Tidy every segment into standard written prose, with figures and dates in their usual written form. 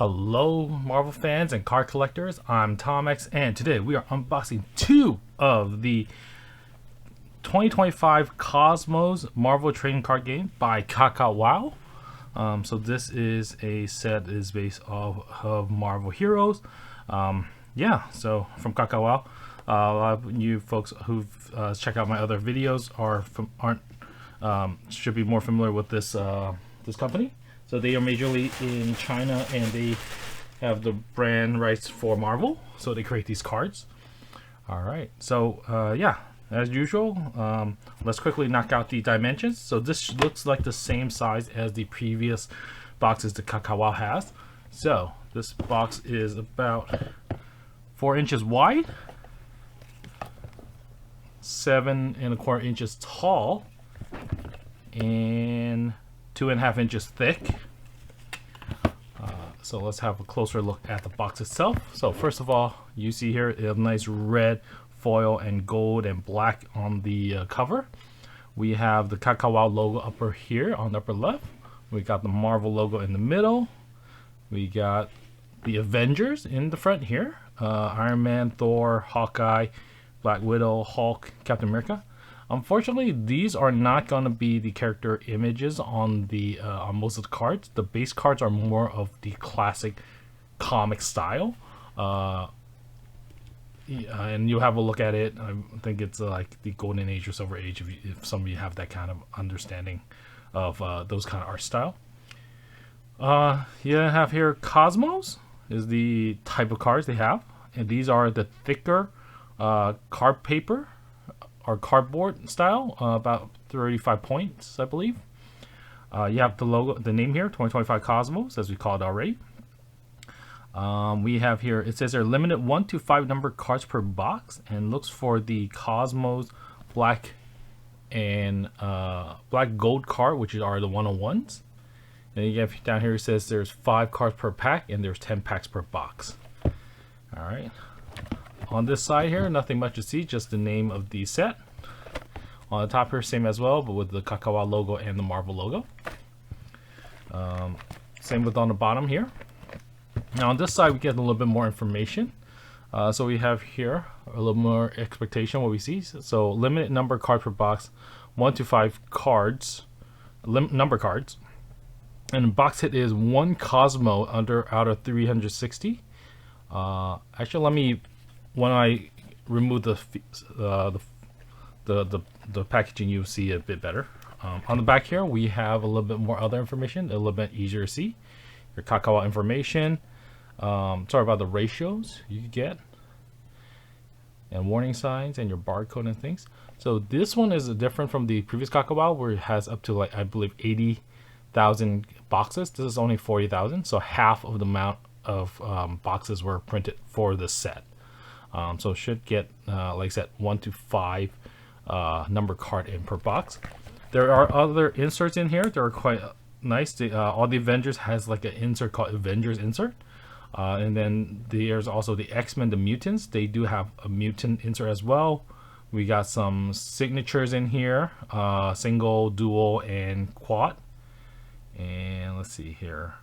Hello Marvel fans and card collectors, I'm Tom X, and today we are unboxing two of the 2025 Cosmos Marvel trading card game by Kakwow. So this is a set that is based off of Marvel heroes. So from Kakwow. A lot of you folks who've checked out my other videos should be more familiar with this company. So they are majorly in China, and they have the brand rights for Marvel. So they create these cards. All right. So as usual, let's quickly knock out the dimensions. So this looks like the same size as the previous boxes that Kakwow has. So this box is about 4 inches wide, 7¼ inches tall, and 2½ inches thick. So let's have a closer look at the box itself. So first of all, you see here a nice red foil and gold and black on the cover. We have the Kakwow logo upper here on the upper left. We got the Marvel logo in the middle. We got the Avengers in the front here. Iron Man, Thor, Hawkeye, Black Widow, Hulk, Captain America. Unfortunately, these are not going to be the character images on the on most of the cards. The base cards are more of the classic comic style, and you'll have a look at it. I think it's like the Golden Age or Silver Age if some of you have that kind of understanding of those kind of art style. You have here Cosmos is the type of cards they have, and these are the thicker card paper or cardboard style, about 35 points, I believe. You have the logo, the name here, 2025 Cosmos, as we call it already. We have here, it says they're limited 1 to 5 number cards per box, and looks for the Cosmos black and black gold card, which are the 101s. And you have down here, it says there's 5 cards per pack, and there's 10 packs per box. All right. On this side here, nothing much to see, just the name of the set. On the top here, same as well, but with the Kakwow logo and the Marvel logo. Same with on the bottom here. Now on this side, we get a little bit more information. So we have here a little more expectation what we see. So limited number card per box, 1 to 5 cards, number cards. And the box hit is 1 Cosmo out of 360. Actually, let me, when I remove the packaging, you'll see a bit better. On the back here, we have a little bit more other information, a little bit easier to see. Your Kakwow information. Sorry about the ratios you get, and warning signs, and your barcode and things. So this one is different from the previous Kakwow, where it has up to, like, I believe 80,000 boxes. This is only 40,000, so half of the amount of boxes were printed for this set. So it should get, like I said, 1 to 5 number card in per box. There are other inserts in here. They are quite nice. All the Avengers has like an insert called Avengers insert. And then there's also the X-Men, the mutants. They do have a mutant insert as well. We got some signatures in here, single, dual, and quad. And let's see here.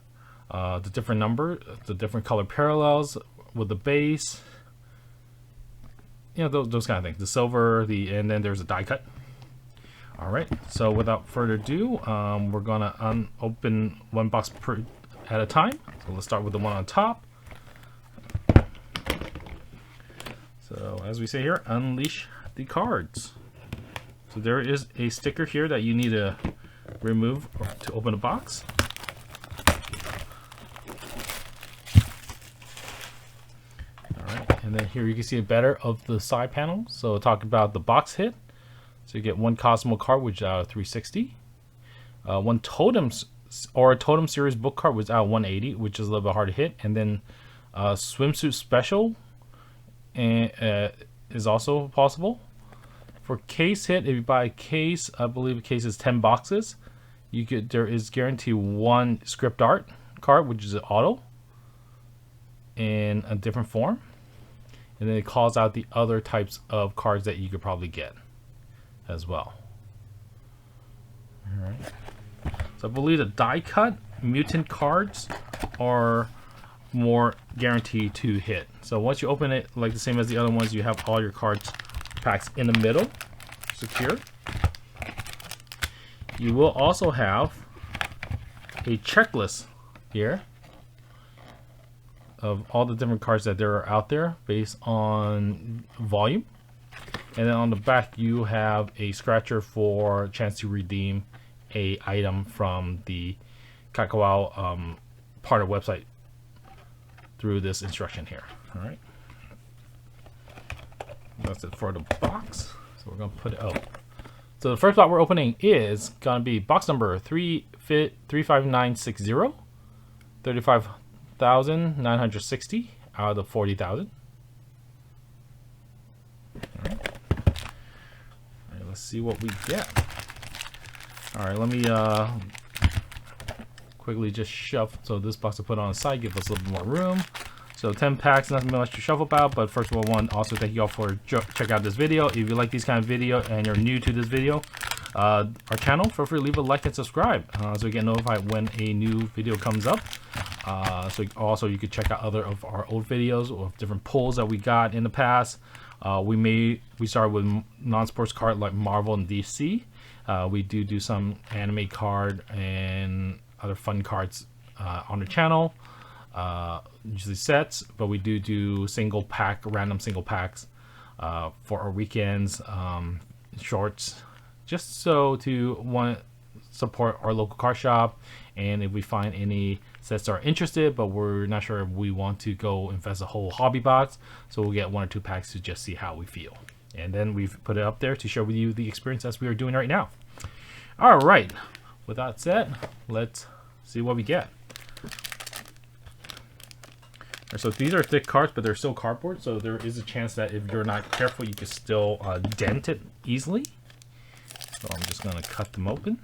The different number, the different color parallels with the base. You know, those kind of things. The silver, and then there's a die cut. All right. So without further ado, we're gonna open one box at a time. So let's start with the one on top. So as we say here, unleash the cards. So there is a sticker here that you need to remove to open the box. And then here you can see it better of the side panel. So talk about the box hit. So you get 1 Cosmo card, which is out of 360. 1 Totems or a Totem series book card, which is out of 180, which is a little bit hard to hit. And then swimsuit special is also possible. For case hit, if you buy a case, I believe a case is 10 boxes. There is guaranteed 1 script art card, which is an auto in a different form. And then it calls out the other types of cards that you could probably get as well. All right. So I believe the die cut mutant cards are more guaranteed to hit. So once you open it, like the same as the other ones, you have all your cards packs in the middle, secure. You will also have a checklist here of all the different cards that there are out there based on volume. And then on the back, you have a scratcher for a chance to redeem a item from the Kakwow partner website through this instruction here. All right, that's it for the box. So we're gonna put it out. So the first box we're opening is gonna be box number 35960, 35,960 out of the 40,000. Let's see what we get. All right, let me quickly just shuffle. So this box to put on the side, give us a little bit more room. So 10 packs, nothing much to shuffle about. But first of all, also thank you all for checking out this video. If you like these kind of video and you're new to this video, our channel, feel free to leave a like and subscribe so you get notified when a new video comes up. So also you could check out other of our old videos or different polls that we got in the past. We started with non-sports card like Marvel and DC. We do some anime card and other fun cards on the channel, usually sets, but we do single pack, random single packs for our weekends, shorts, just so to support our local card shop. And if we find any sets that are interested, but we're not sure if we want to go invest a whole hobby box, so we'll get 1 or 2 packs to just see how we feel. And then we've put it up there to share with you the experience as we are doing right now. All right, with that said, let's see what we get. So these are thick cards, but they're still cardboard, so there is a chance that if you're not careful, you can still dent it easily. So I'm just gonna cut them open.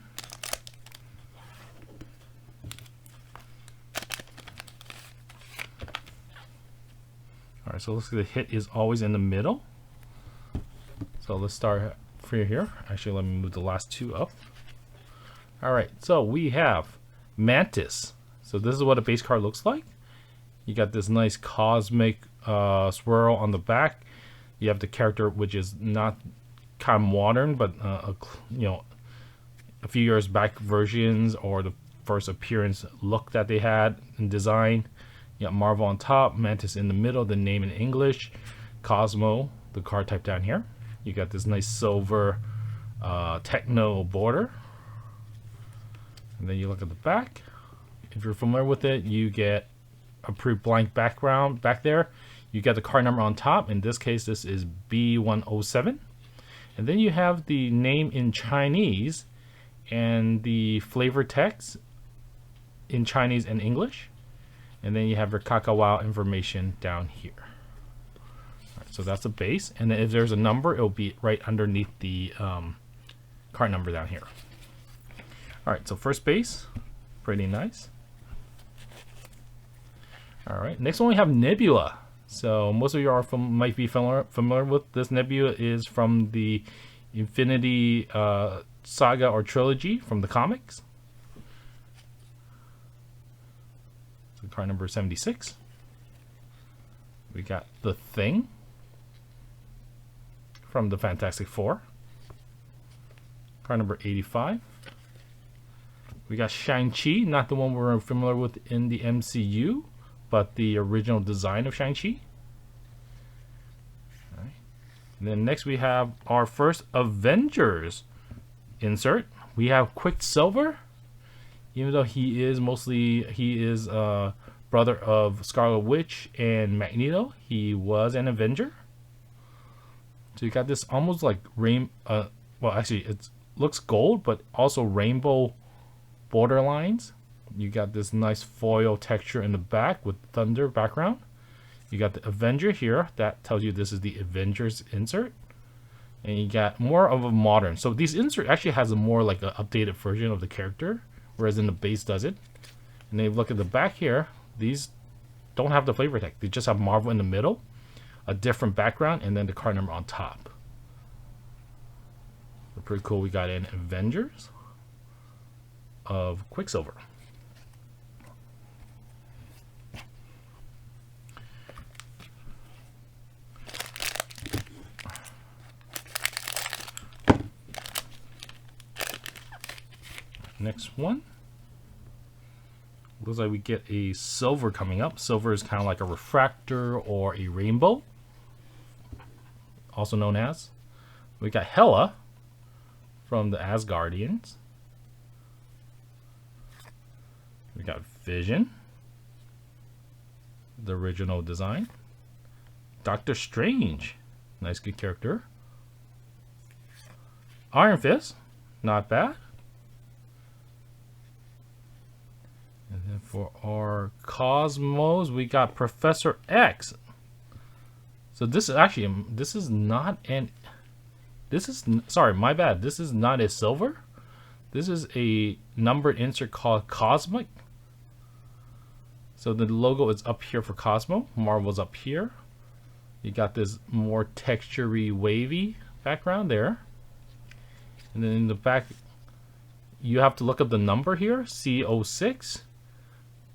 Alright, so it looks like the hit is always in the middle. So let's start from here. Actually, let me move the last 2 up. Alright, so we have Mantis. So this is what a base card looks like. You got this nice cosmic swirl on the back. You have the character, which is not kind of modern, but you know, a few years back versions or the first appearance look that they had in design. You got Marvel on top, Mantis in the middle, the name in English, Cosmo, the card type down here. You got this nice silver techno border. And then you look at the back. If you're familiar with it, you get a pretty blank background back there. You got the card number on top. In this case, this is B107. And then you have the name in Chinese and the flavor text in Chinese and English. And then you have your Kakwow information down here. Right, so that's the base. And then if there's a number, it'll be right underneath the card number down here. All right, so first base, pretty nice. All right, next one we have Nebula. So most of you might be familiar with this. Nebula is from the Infinity Saga or trilogy from the comics. So card number 76. We got the Thing from the Fantastic Four. Card number 85. We got Shang-Chi, not the one we're familiar with in the MCU, but the original design of Shang-Chi. Right. And then next we have our first Avengers insert. We have Quicksilver. Even though he is brother of Scarlet Witch and Magneto, he was an Avenger. So you got this almost like well, actually it looks gold, but also rainbow border lines. You got this nice foil texture in the back with thunder background. You got the Avenger here. That tells you this is the Avengers insert. And you got more of a modern. So these insert actually has a more like an updated version of the character, whereas in the base does it. And then you look at the back here. These don't have the flavor text. They just have Marvel in the middle, a different background, and then the card number on top. So pretty cool. We got an Avengers of Quicksilver. next one. Looks like we get a silver coming up. Silver is kind of like a refractor or a rainbow, also known as. We got Hela from the Asgardians. We got Vision, the original design. Doctor Strange, nice good character. Iron Fist, not bad. And then for our Cosmos, we got Professor X. So this is actually, sorry, my bad. This is not a silver. This is a numbered insert called Cosmic. So the logo is up here for Cosmo. Marvel's up here. You got this more textury, wavy background there. And then in the back, you have to look up the number here, C06.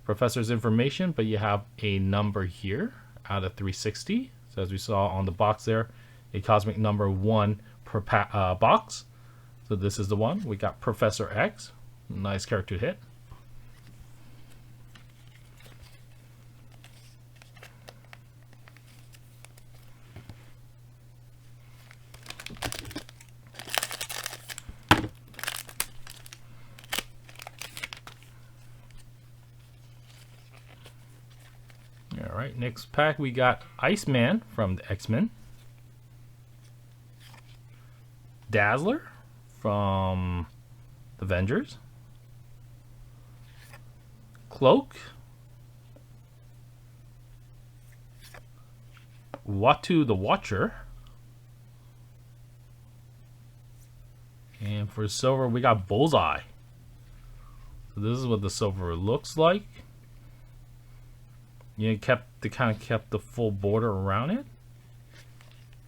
Professor's information, but you have a number here out of 360. So as we saw on the box there, a cosmic number 1 per box. So this is the one. We got Professor X. Nice character hit. Alright, next pack we got Iceman from the X-Men. Dazzler from the Avengers. Cloak. Watu the Watcher. And for silver we got Bullseye. So this is what the silver looks like. You kind of kept the full border around it.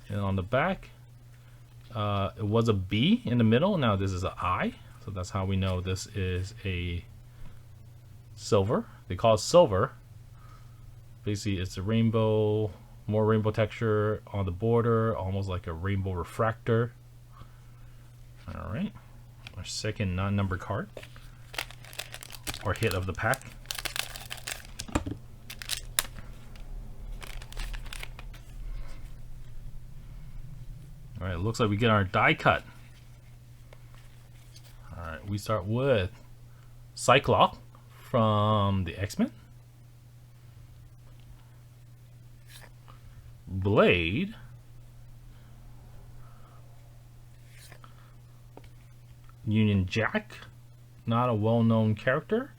And on the back, it was a B in the middle. Now this is an I. So that's how we know this is a silver. They call it silver. Basically, it's a rainbow, more rainbow texture on the border, almost like a rainbow refractor. All right, our second non-numbered card or hit of the pack. Alright, looks like we get our die cut. Alright, we start with Cyclops from the X-Men. Blade. Union Jack. Not a well-known character,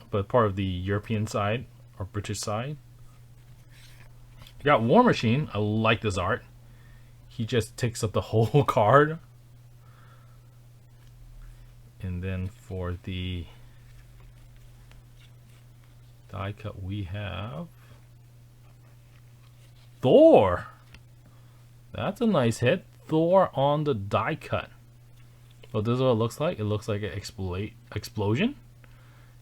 but part of the European side or British side. You got War Machine. I like this art. He just takes up the whole card. And then for the die cut we have Thor. That's a nice hit. Thor on the die cut. So this is what it looks like. It looks like an explosion.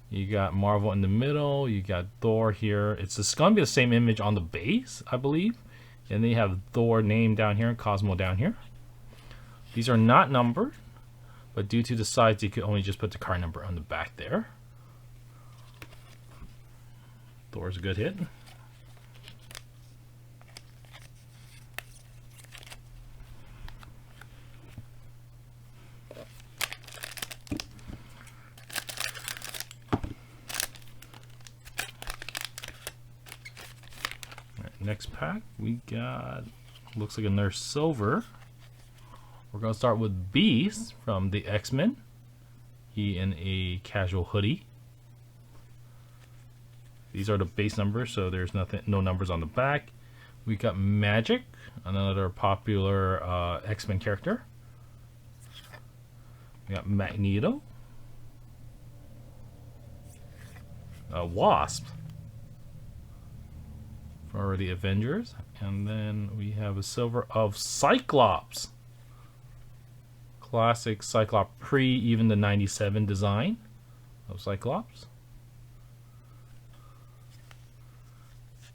You got Marvel in the middle. You got Thor here. It's just going to be the same image on the base, I believe. And then you have Thor name down here and Cosmo down here. These are not numbered, but due to the size, you could only just put the card number on the back there. Thor's a good hit. Next pack we got, looks like another silver. We're gonna start with Beast from the X-Men. He in a casual hoodie. These are the base numbers, so there's no numbers on the back. We got Magic, another popular X-Men character. We got Magneto. Wasp for the Avengers, and then we have a silver of Cyclops. Classic Cyclops, even the 97 design of Cyclops.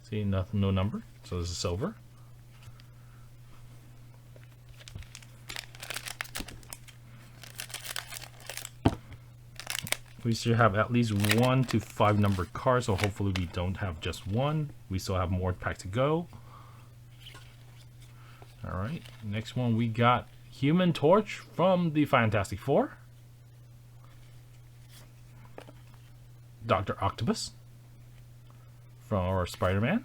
See, nothing, no number, so this is silver. We should have at least 1 to 5 numbered cards, so hopefully we don't have just one. We still have more pack to go. Alright, next one we got Human Torch from the Fantastic Four. Dr. Octopus from our Spider-Man.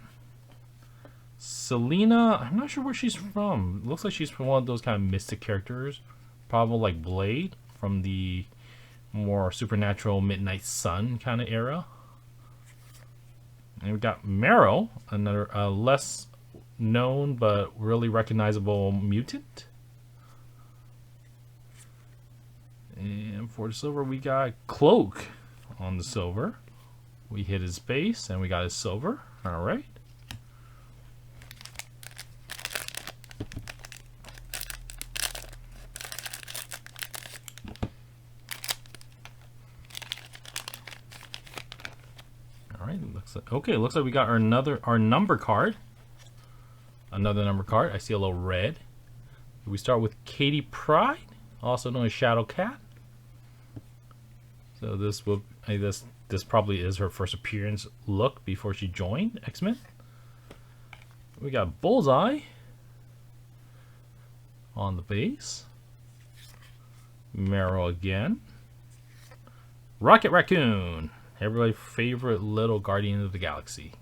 Selena, I'm not sure where she's from. Looks like she's from one of those kind of mystic characters. Probably like Blade from the more supernatural Midnight Sun kind of era. And we got Marrow, another less known but really recognizable mutant. And for the silver, we got Cloak on the silver. We hit his base and we got his silver. All right. All right. Looks like we got our number card. Another number card. I see a little red. We start with Katie Pryde, also known as Shadow Cat. So this probably is her first appearance look before she joined X-Men. We got Bullseye on the base. Marrow again. Rocket Raccoon, everybody's favorite little Guardian of the Galaxy.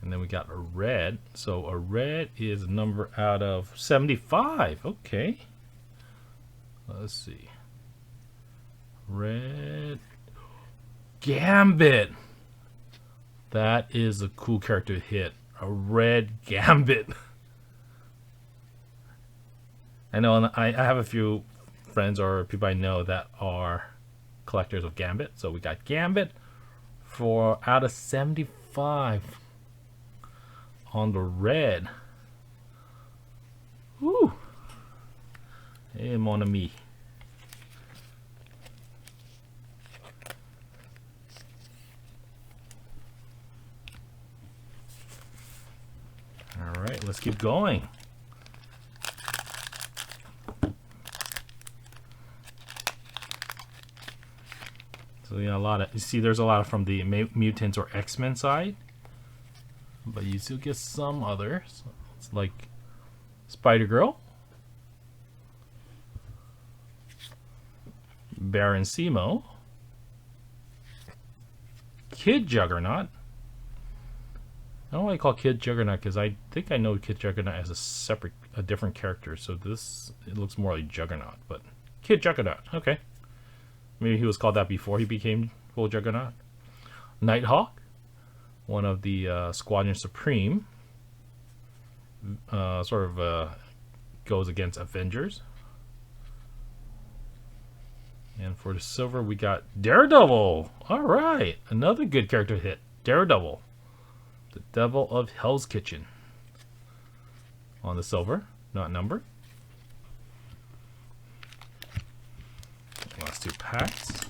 And then we got a red. So a red is a number out of 75. Okay. Let's see. Red Gambit. That is a cool character to hit. A red Gambit. I know, and I have a few friends or people I know that are collectors of Gambit. So we got Gambit for out of 75 on the red. Woo! Hey, mon ami. All right, let's keep going. So yeah, you see there's a lot from the mutants or X-Men side, but you still get some others. It's like Spider-Girl, Baron Zemo, Kid Juggernaut. I don't want to call Kid Juggernaut because I think I know Kid Juggernaut as a different character. So it looks more like Juggernaut, but Kid Juggernaut. Okay, maybe he was called that before he became full Juggernaut. Nighthawk, one of the Squadron Supreme, goes against Avengers. And for the silver, we got Daredevil. All right, another good character hit. Daredevil, the Devil of Hell's Kitchen. On the silver, not numbered. Last two packs.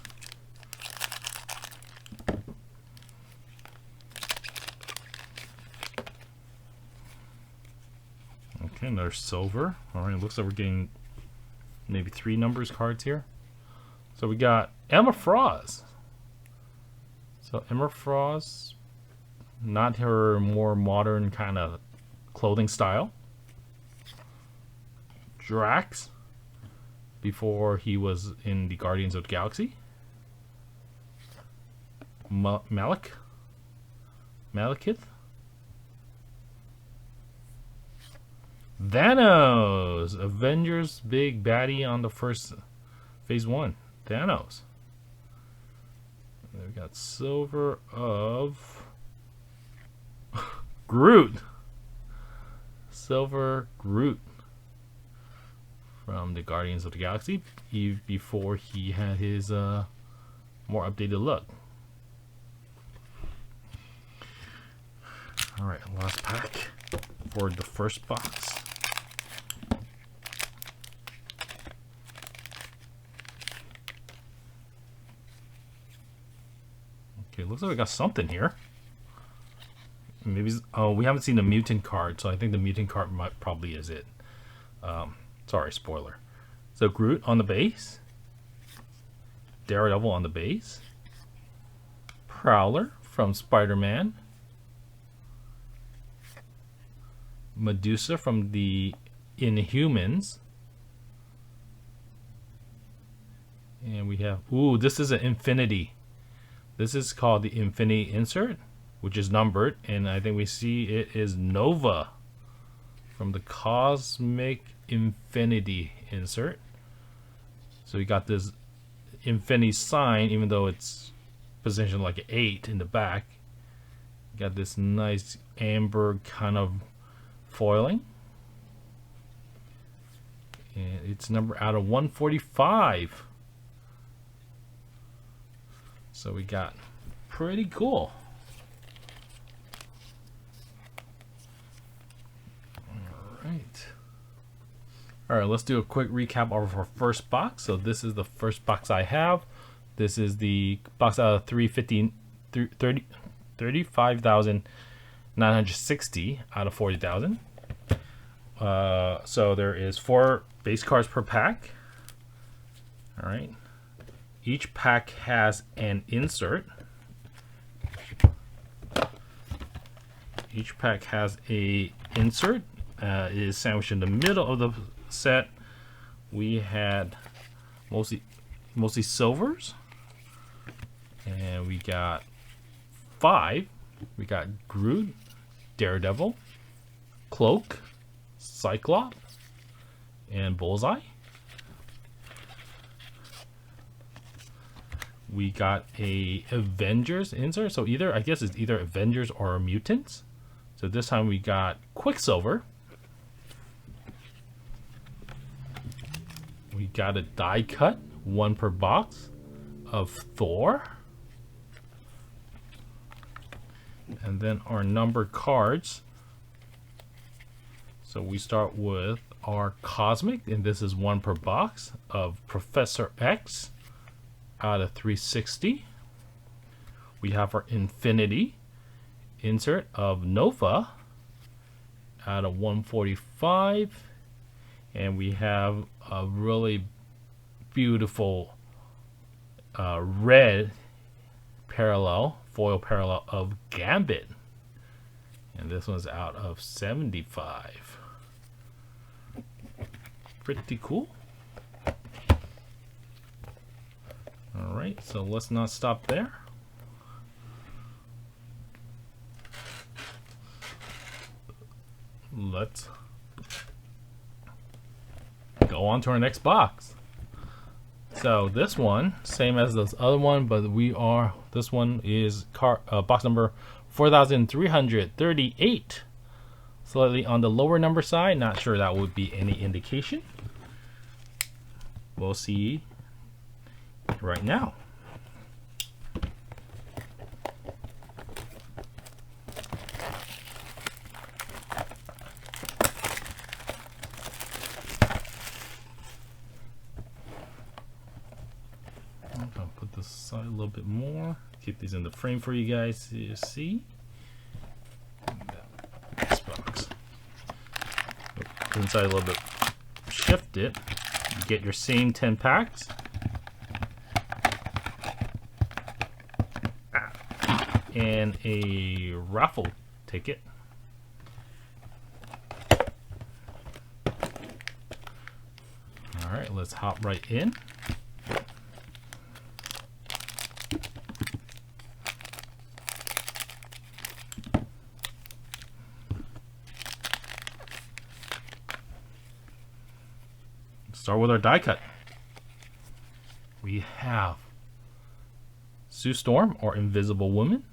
Okay, another silver. All right, looks like we're getting maybe 3 numbers cards here. So we got Emma Frost. So Emma Frost, not her more modern kind of clothing style. Drax, before he was in the Guardians of the Galaxy. Malekith. Thanos, Avengers big baddie on the first phase 1. Thanos. And then we got silver of Groot. Silver Groot from the Guardians of the Galaxy before he had his more updated look. Alright, last pack for the first box. Okay, looks like we got something here. Maybe we haven't seen the mutant card, so I think the mutant card probably is it. Sorry, spoiler. So Groot on the base. Daredevil on the base. Prowler from Spider-Man. Medusa from the Inhumans. And we have, ooh, this is an Infinity. This is called the Infinity insert, which is numbered, and I think we see it is Nova from the Cosmic Infinity insert. So we got this Infinity sign, even though it's positioned like an 8 in the back. Got this nice amber kind of foiling. And it's number out of 145. So we got pretty cool. Alright, let's do a quick recap of our first box. So this is the first box I have. This is the box out of 35,960 out of 40,000. So there is 4 base cards per pack. Alright. Each pack has an insert. Each pack has a insert. It is sandwiched in the middle of the set. We had mostly silvers, and we got 5. We got Groot, Daredevil, Cloak, Cyclops, and Bullseye. We got a Avengers insert, so I guess it's either Avengers or Mutants. So this time we got Quicksilver. We got a die cut, 1 per box, of Thor. And then our number cards. So we start with our Cosmic, and this is 1 per box, of Professor X out of 360. We have our Infinity insert of Nova out of 145. And we have a really beautiful red foil parallel of Gambit. And this one's out of 75. Pretty cool. Alright, so let's not stop there. Let's go on to our next box. So this one, same as this other one, but this one is box number 4,338. Slightly on the lower number side. Not sure that would be any indication. We'll see right now. I'll put this aside a little bit more. Keep these in the frame for you guys to see. This box. Inside a little bit. Shift it. You get your same 10 packs. And a raffle ticket. Alright, let's hop right in. Start with our die cut. We have Sue Storm, or Invisible Woman.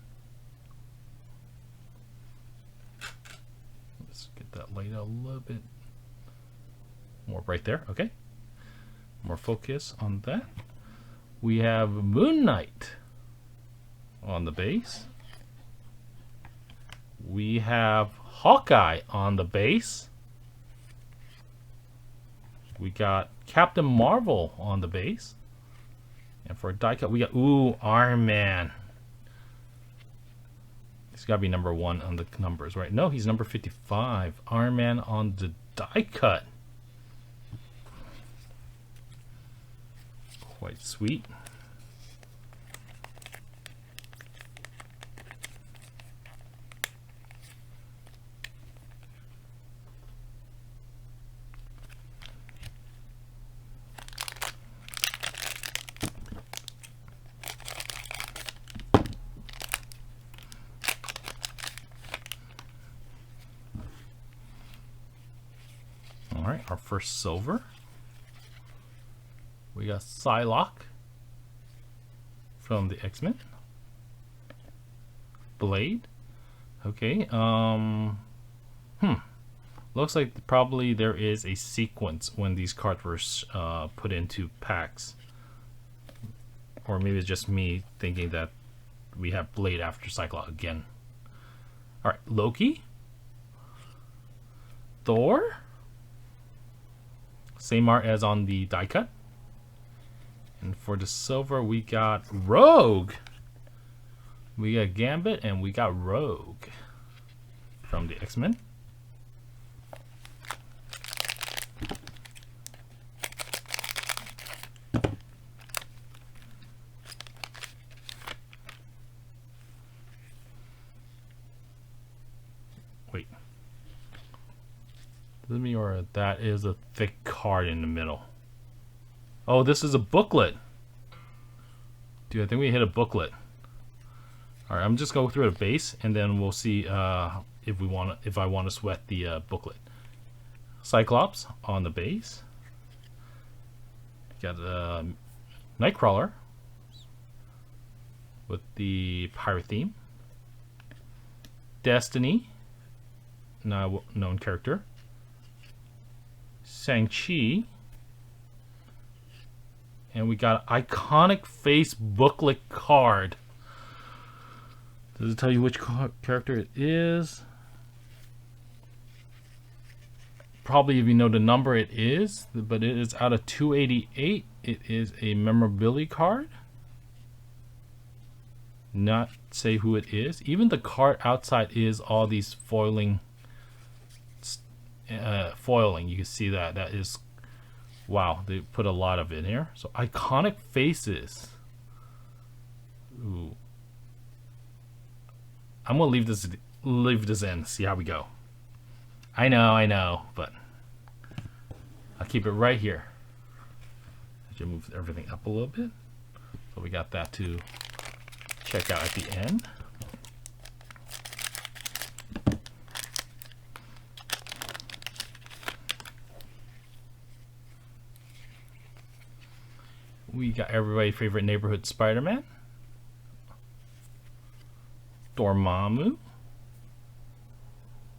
Let's get that laid out a little bit more right there. Okay. More focus on that. We have Moon Knight on the base. We have Hawkeye on the base. We got Captain Marvel on the base. And for a die cut, we got, Iron Man. He's got to be number 1 on the numbers, right? No, he's number 55. Iron Man on the die cut. Quite sweet. our first silver. We got Psylocke from the X-Men. Blade. Okay. Looks like probably there is a sequence when these cards were put into packs. Or maybe it's just me thinking that we have Blade after Cyclops again. Alright, Loki. Thor. Same art as on the die cut. And for the silver, we got Rogue. We got Gambit and we got Rogue from the X-Men. Wait. Does it mean or that is a thick card in the middle? Oh, this is a booklet. Dude, I think we hit a booklet. Alright, I'm just going through the base and then we'll see if I want to sweat the booklet. Cyclops on the base. Got Nightcrawler with the pirate theme. Destiny, now known character. Shang-Chi. And we got iconic face booklet card. Does it tell you which character it is? Probably if you know the number it is, but it is out of 288. It is a memorabilia card. Not say who it is. Even the card outside is all these foiling. You can see that. That is, wow, they put a lot of it here. So iconic faces. Ooh. I'm gonna leave this in, see how we go. I know, but I'll keep it right here. I should move everything up a little bit. So we got that to check out at the end. We got everybody's favorite neighborhood Spider-Man. Dormammu,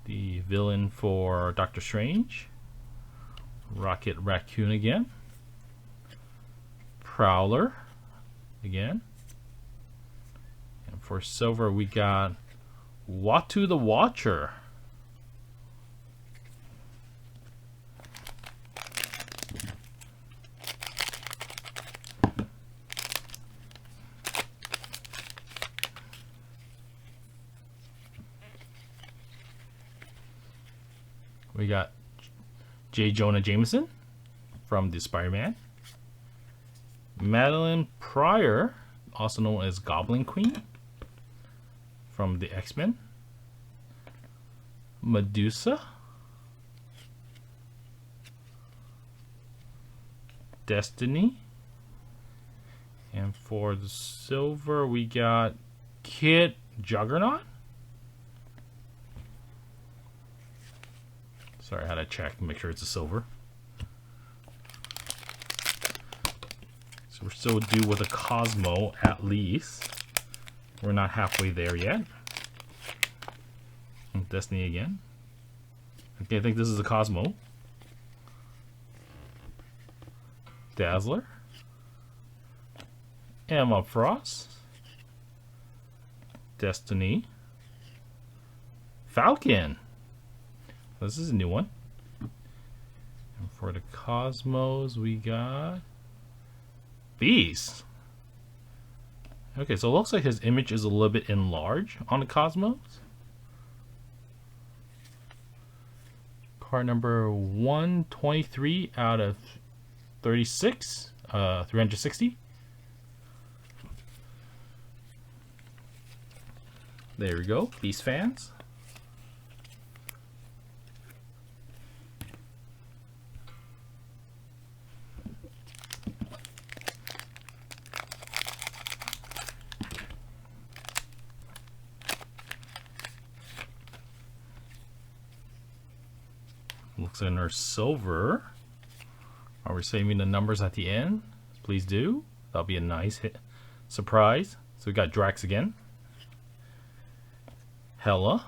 the villain for Doctor Strange. Rocket Raccoon again. Prowler again. And for silver we got Watu the Watcher. We got J. Jonah Jameson from the Spider-Man. Madeline Pryor, also known as Goblin Queen, from the X-Men. Medusa. Destiny. And for the silver, we got Kid Juggernaut. Sorry, I had to check and make sure it's a silver. So we're still due with a Cosmo at least. We're not halfway there yet. Destiny again. Okay, I think this is a Cosmo. Dazzler. Emma Frost. Destiny. Falcon. This is a new one. And for the Cosmos, we got Beast. Okay, so it looks like his image is a little bit enlarged on the Cosmos. Card number 123 out of 36, 360. There we go, Beast fans. Looks like our silver. Are we saving the numbers at the end? Please do. That'll be a nice hit. Surprise. So we got Drax again. Hela.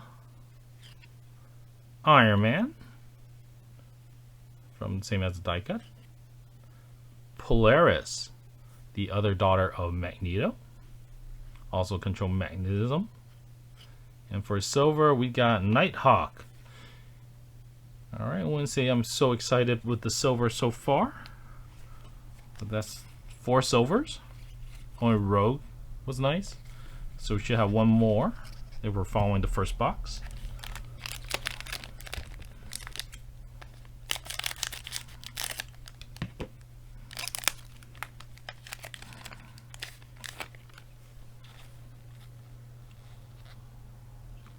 Iron Man. From the same as the die cut. Polaris. The other daughter of Magneto. Also control magnetism. And for silver, we got Nighthawk. Alright, I wouldn't say I'm so excited with the silver so far. But that's 4 silvers. Only Rogue was nice. So we should have one more if we're following the first box.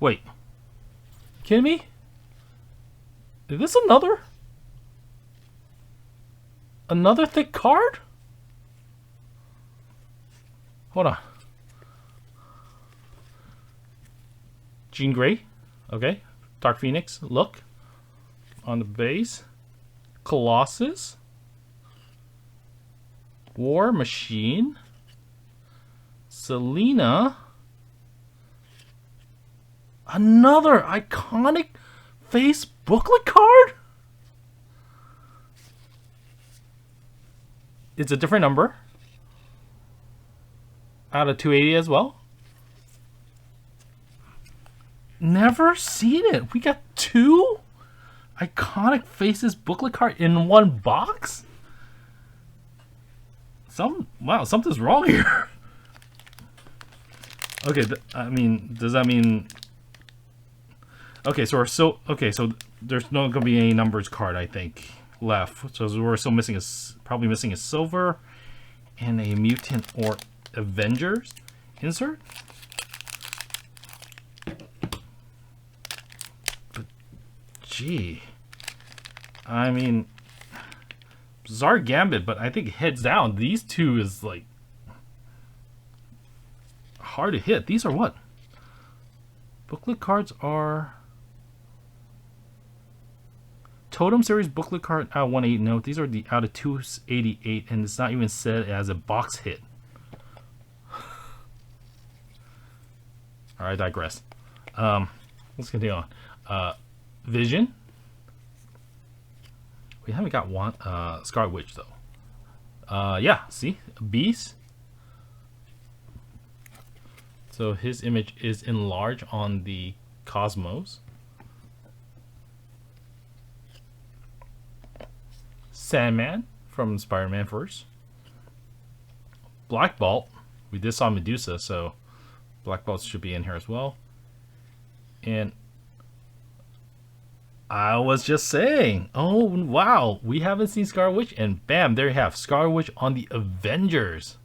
Wait. Kidding me? Is this another thick card? Hold on. Jean Grey. Okay. Dark Phoenix. Look. On the base. Colossus. War Machine. Selena. Another iconic face booklet card? It's a different number. Out of 280 as well. Never seen it. We got 2 iconic faces booklet card in one box? Wow, something's wrong here. Okay, I mean, does that mean... Okay, so there's not gonna be any numbers card, I think, left. So we're still missing probably missing a silver and a mutant or Avengers insert. But gee, I mean, bizarre Gambit, but I think heads down. These 2 is like hard to hit. These are what? Booklet cards are. Totem series booklet card out 180. No, these are the out of 288, and it's not even said as a box hit. All right, digress. Let's continue on. Vision. We haven't got one. Scarlet Witch though. Yeah. See, Beast. So his image is enlarged on the Cosmos. Sandman from Spider-Man first. Black Bolt. We did saw Medusa, so Black Bolt should be in here as well. And I was just saying, oh wow, we haven't seen Scarlet Witch, and bam, there you have Scarlet Witch on the Avengers.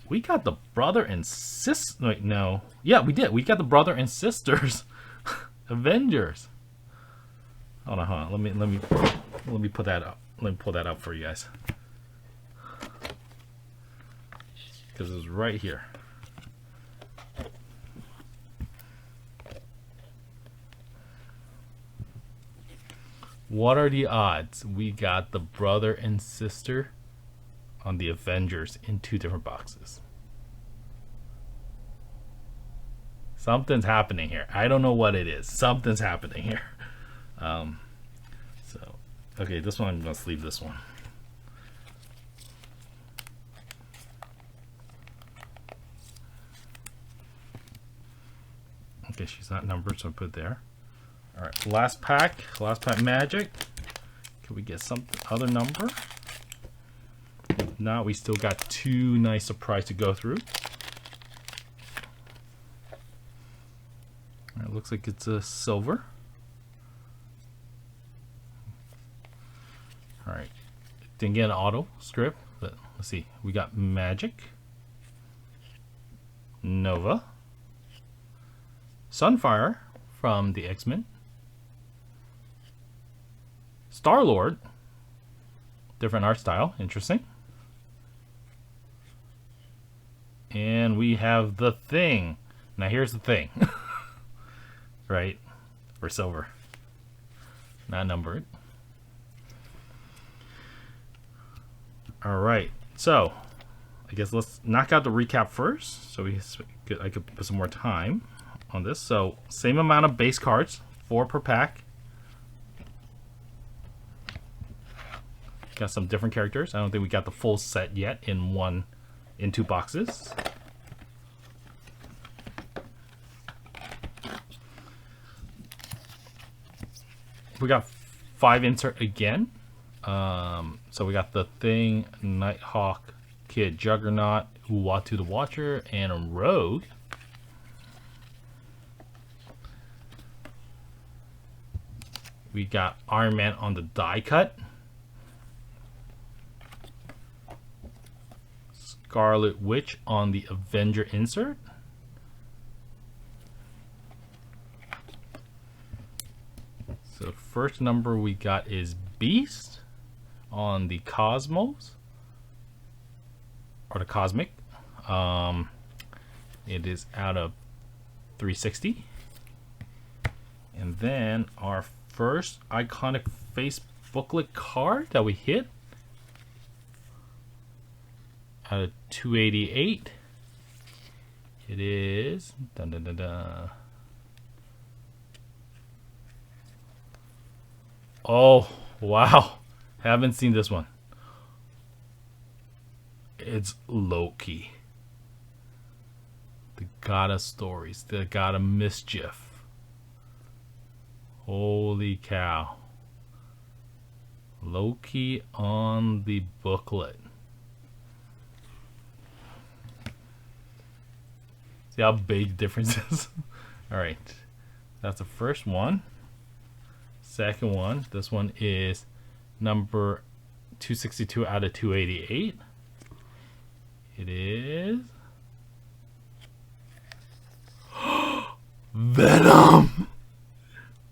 We got the brother and sis. Wait, no. Yeah, we did. We got the brother and sisters Avengers. Hold on. Let me put that up. Let me pull that up for you guys. Because it's right here. What are the odds we got the brother and sister on the Avengers in 2 different boxes? Something's happening here. I don't know what it is. Something's happening here. So, okay, this one, I'm going to sleeve this one. Okay, she's not numbered, so I put it there. All right, last pack magic. Can we get some other number? If not, we still got 2 nice surprises to go through. All right, looks like it's a silver. All right, didn't get an auto script, but let's see. We got Magic, Nova, Sunfire from the X-Men, Star-Lord, different art style, interesting. And we have the Thing. Now here's the thing. Right? for silver. Not numbered. Alright, so I guess let's knock out the recap first, so I could put some more time on this. So same amount of base cards, 4 per pack. Got some different characters. I don't think we got the full set yet in 2 boxes. We got 5 insert again. So we got the Thing, Nighthawk, Kid Juggernaut, Uatu the Watcher, and a Rogue. We got Iron Man on the die cut. Scarlet Witch on the Avenger insert. So first number we got is Beast on the Cosmos, or the Cosmic. It is out of 360. And then our first iconic face booklet card that we hit out of 288. It is dun, dun, dun, dun. Oh wow, haven't seen this one. It's Loki, the god of stories, the god of mischief. Holy cow. Loki on the booklet. See how big the difference is? Alright, that's the first one. Second one, this one is number 262 out of 288. It is Venom.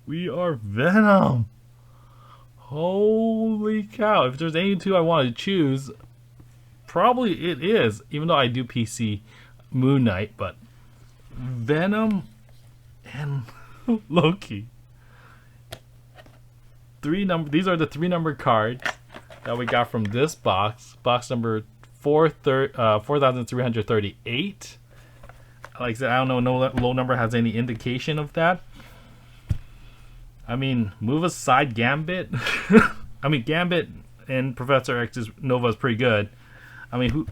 We are Venom. Holy cow. If there's any 2 I want to choose, probably it is, even though I do PC Moon Knight, but Venom and Loki. These are the 3 number cards that we got from this box. Box number 4338. Like I said, I don't know, no low number has any indication of that. I mean, move aside Gambit. I mean, Gambit and Professor X's Nova is pretty good. I mean,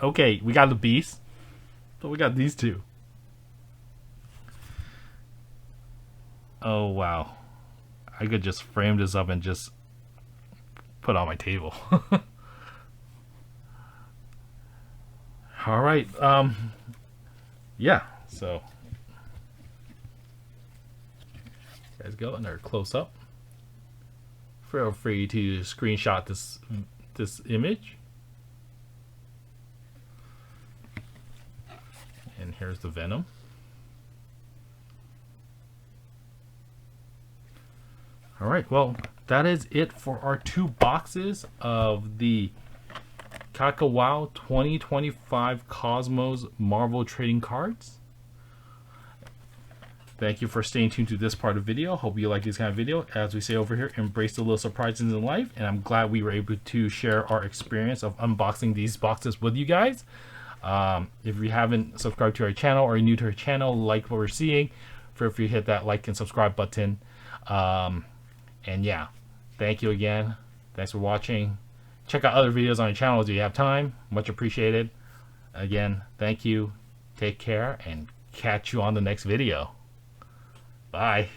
okay, we got the Beast, but we got these 2. Oh wow. I could just frame this up and just put on my table. All right. Yeah. So, guys, go in there close up. Feel free to screenshot this image. And here's the Venom. Alright, well, that is it for our 2 boxes of the Kakwow 2025 Cosmos Marvel Trading Cards. Thank you for staying tuned to this part of the video. Hope you like this kind of video. As we say over here, embrace the little surprises in life. And I'm glad we were able to share our experience of unboxing these boxes with you guys. If you haven't subscribed to our channel or are new to our channel, like what we're seeing, feel free to hit that like and subscribe button. And yeah, thank you again. Thanks for watching. Check out other videos on our channel if you have time. Much appreciated. Again, thank you. Take care and catch you on the next video. Bye.